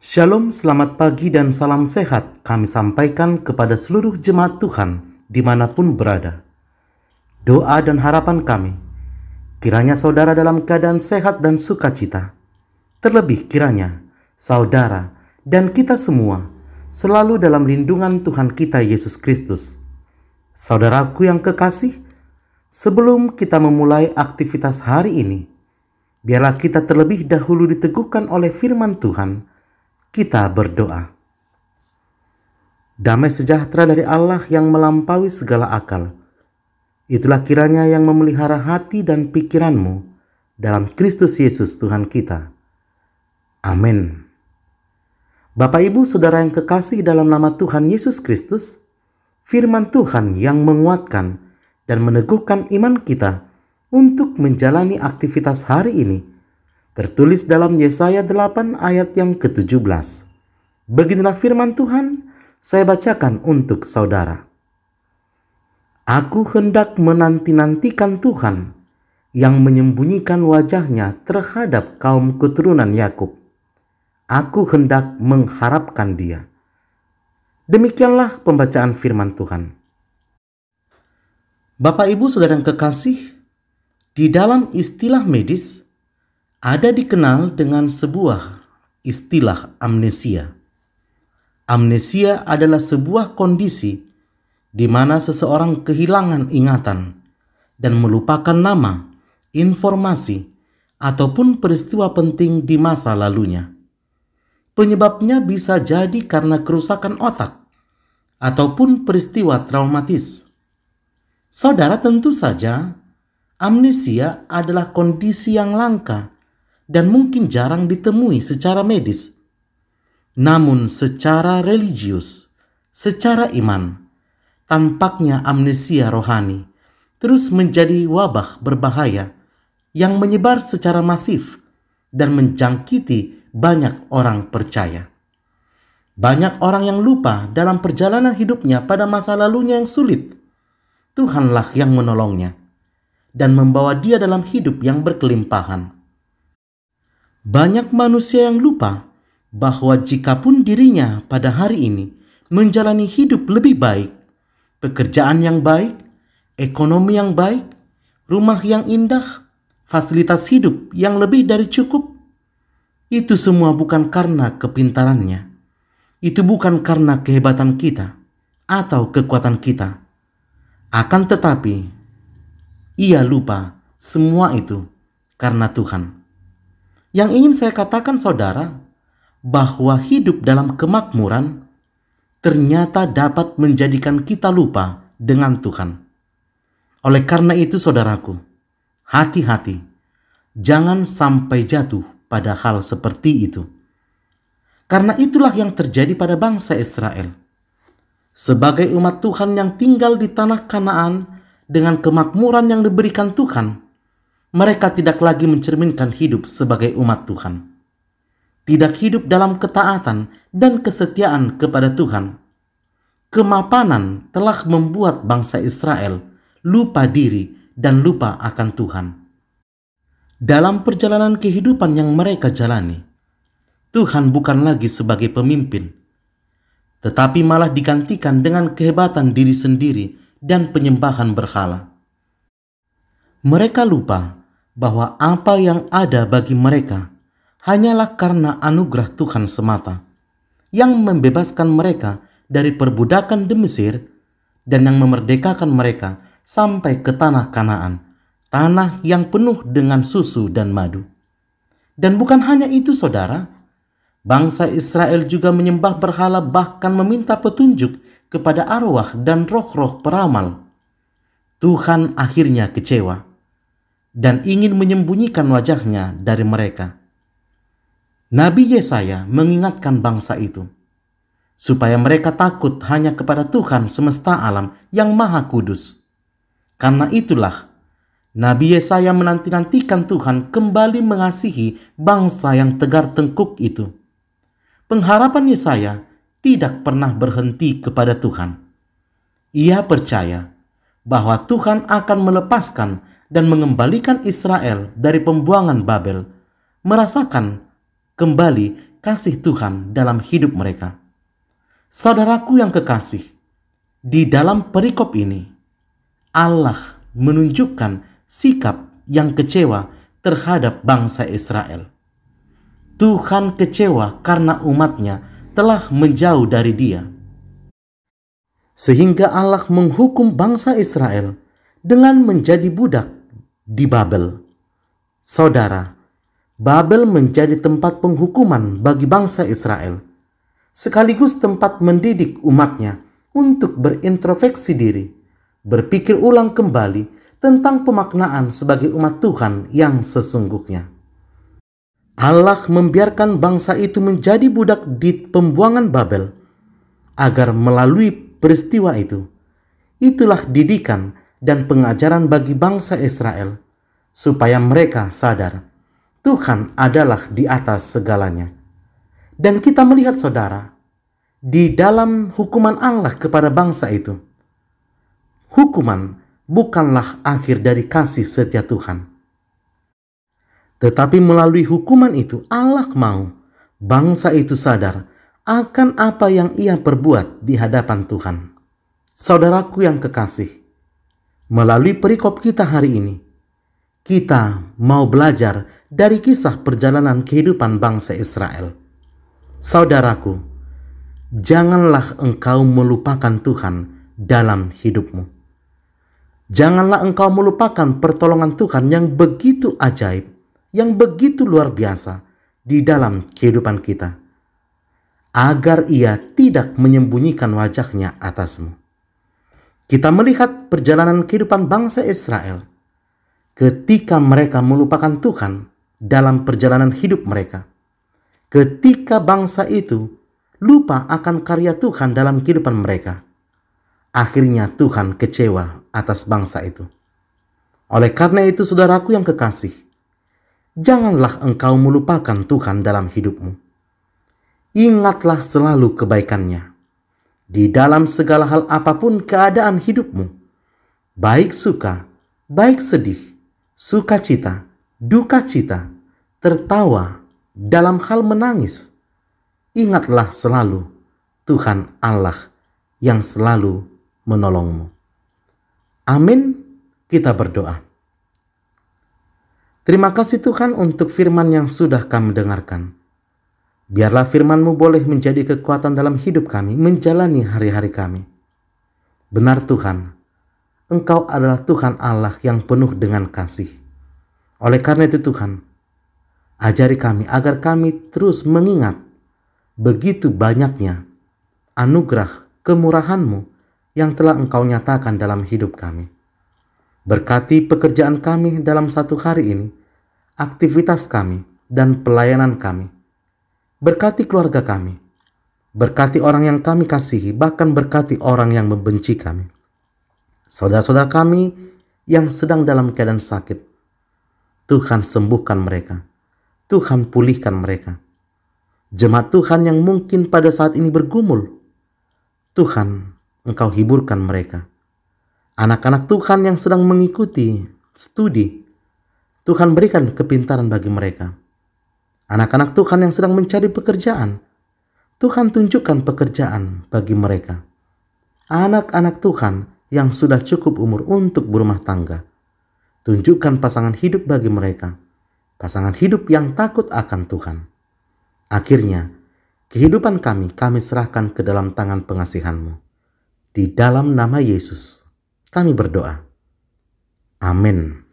Shalom, selamat pagi dan salam sehat kami sampaikan kepada seluruh jemaat Tuhan dimanapun berada. Doa dan harapan kami, kiranya saudara dalam keadaan sehat dan sukacita. Terlebih kiranya saudara dan kita semua selalu dalam lindungan Tuhan kita Yesus Kristus. Saudaraku yang kekasih, sebelum kita memulai aktivitas hari ini, biarlah kita terlebih dahulu diteguhkan oleh firman Tuhan. Kita berdoa. Damai sejahtera dari Allah yang melampaui segala akal, itulah kiranya yang memelihara hati dan pikiranmu dalam Kristus Yesus Tuhan kita. Amin. Bapak Ibu Saudara yang kekasih dalam nama Tuhan Yesus Kristus, firman Tuhan yang menguatkan dan meneguhkan iman kita untuk menjalani aktivitas hari ini tertulis dalam Yesaya 8 ayat yang ke-17. Beginilah firman Tuhan, saya bacakan untuk saudara. Aku hendak menanti-nantikan Tuhan yang menyembunyikan wajahnya terhadap kaum keturunan Yakub. Aku hendak mengharapkan Dia. Demikianlah pembacaan firman Tuhan. Bapak Ibu Saudara yang kekasih, di dalam istilah medis ada dikenal dengan sebuah istilah amnesia. Amnesia adalah sebuah kondisi di mana seseorang kehilangan ingatan dan melupakan nama, informasi, ataupun peristiwa penting di masa lalunya. Penyebabnya bisa jadi karena kerusakan otak ataupun peristiwa traumatis. Saudara, tentu saja amnesia adalah kondisi yang langka dan mungkin jarang ditemui secara medis. Namun secara religius, secara iman, tampaknya amnesia rohani terus menjadi wabah berbahaya yang menyebar secara masif dan menjangkiti banyak orang percaya. Banyak orang yang lupa dalam perjalanan hidupnya pada masa lalunya yang sulit. Tuhanlah yang menolongnya dan membawa dia dalam hidup yang berkelimpahan. Banyak manusia yang lupa bahwa jikapun dirinya pada hari ini menjalani hidup lebih baik, pekerjaan yang baik, ekonomi yang baik, rumah yang indah, fasilitas hidup yang lebih dari cukup, itu semua bukan karena kepintarannya. Itu bukan karena kehebatan kita atau kekuatan kita. Akan tetapi, ia lupa semua itu karena Tuhan. Yang ingin saya katakan saudara, bahwa hidup dalam kemakmuran ternyata dapat menjadikan kita lupa dengan Tuhan. Oleh karena itu saudaraku, hati-hati, jangan sampai jatuh pada hal seperti itu. Karena itulah yang terjadi pada bangsa Israel. Sebagai umat Tuhan yang tinggal di tanah Kanaan dengan kemakmuran yang diberikan Tuhan, mereka tidak lagi mencerminkan hidup sebagai umat Tuhan. Tidak hidup dalam ketaatan dan kesetiaan kepada Tuhan. Kemapanan telah membuat bangsa Israel lupa diri dan lupa akan Tuhan. Dalam perjalanan kehidupan yang mereka jalani, Tuhan bukan lagi sebagai pemimpin, tetapi malah digantikan dengan kehebatan diri sendiri dan penyembahan berhala. Mereka lupa bahwa apa yang ada bagi mereka hanyalah karena anugerah Tuhan semata yang membebaskan mereka dari perbudakan di Mesir dan yang memerdekakan mereka sampai ke tanah Kanaan, tanah yang penuh dengan susu dan madu. Dan bukan hanya itu saudara, bangsa Israel juga menyembah berhala, bahkan meminta petunjuk kepada arwah dan roh-roh peramal. Tuhan akhirnya kecewa dan ingin menyembunyikan wajahnya dari mereka. Nabi Yesaya mengingatkan bangsa itu supaya mereka takut hanya kepada Tuhan semesta alam yang maha kudus. Karena itulah Nabi Yesaya menanti-nantikan Tuhan kembali mengasihi bangsa yang tegar tengkuk itu. Pengharapan Yesaya tidak pernah berhenti kepada Tuhan. Ia percaya bahwa Tuhan akan melepaskan dan mengembalikan Israel dari pembuangan Babel, merasakan kembali kasih Tuhan dalam hidup mereka. Saudaraku yang kekasih, di dalam perikop ini, Allah menunjukkan sikap yang kecewa terhadap bangsa Israel. Tuhan kecewa karena umatnya telah menjauh dari Dia. Sehingga Allah menghukum bangsa Israel dengan menjadi budak di Babel. Saudara, Babel menjadi tempat penghukuman bagi bangsa Israel, sekaligus tempat mendidik umatnya untuk berintrospeksi diri, berpikir ulang kembali tentang pemaknaan sebagai umat Tuhan yang sesungguhnya. Allah membiarkan bangsa itu menjadi budak di pembuangan Babel, agar melalui peristiwa itu, itulah didikan dan pengajaran bagi bangsa Israel, supaya mereka sadar Tuhan adalah di atas segalanya. Dan kita melihat saudara, di dalam hukuman Allah kepada bangsa itu, hukuman bukanlah akhir dari kasih setia Tuhan. Tetapi melalui hukuman itu Allah mau bangsa itu sadar akan apa yang ia perbuat di hadapan Tuhan. Saudaraku yang kekasih, melalui perikop kita hari ini, kita mau belajar dari kisah perjalanan kehidupan bangsa Israel. Saudaraku, janganlah engkau melupakan Tuhan dalam hidupmu. Janganlah engkau melupakan pertolongan Tuhan yang begitu ajaib, yang begitu luar biasa di dalam kehidupan kita, agar Ia tidak menyembunyikan wajahnya atasmu. Kita melihat perjalanan kehidupan bangsa Israel ketika mereka melupakan Tuhan dalam perjalanan hidup mereka. Ketika bangsa itu lupa akan karya Tuhan dalam kehidupan mereka, akhirnya Tuhan kecewa atas bangsa itu. Oleh karena itu, saudaraku yang kekasih, janganlah engkau melupakan Tuhan dalam hidupmu. Ingatlah selalu kebaikan-Nya. Di dalam segala hal apapun keadaan hidupmu, baik suka, baik sedih, sukacita, duka cita, tertawa, dalam hal menangis, ingatlah selalu Tuhan Allah yang selalu menolongmu. Amin. Kita berdoa. Terima kasih Tuhan untuk firman yang sudah kami dengarkan. Biarlah firman-Mu boleh menjadi kekuatan dalam hidup kami menjalani hari-hari kami. Benar Tuhan, Engkau adalah Tuhan Allah yang penuh dengan kasih. Oleh karena itu Tuhan, ajari kami agar kami terus mengingat begitu banyaknya anugerah kemurahan-Mu yang telah Engkau nyatakan dalam hidup kami. Berkati pekerjaan kami dalam satu hari ini, aktivitas kami dan pelayanan kami. Berkati keluarga kami, berkati orang yang kami kasihi, bahkan berkati orang yang membenci kami. Saudara-saudara kami yang sedang dalam keadaan sakit, Tuhan sembuhkan mereka, Tuhan pulihkan mereka. Jemaat Tuhan yang mungkin pada saat ini bergumul, Tuhan Engkau hiburkan mereka. Anak-anak Tuhan yang sedang mengikuti studi, Tuhan berikan kepintaran bagi mereka. Anak-anak Tuhan yang sedang mencari pekerjaan, Tuhan tunjukkan pekerjaan bagi mereka. Anak-anak Tuhan yang sudah cukup umur untuk berumah tangga, tunjukkan pasangan hidup bagi mereka, pasangan hidup yang takut akan Tuhan. Akhirnya, kehidupan kami serahkan ke dalam tangan pengasihan-Mu. Di dalam nama Yesus, kami berdoa. Amin.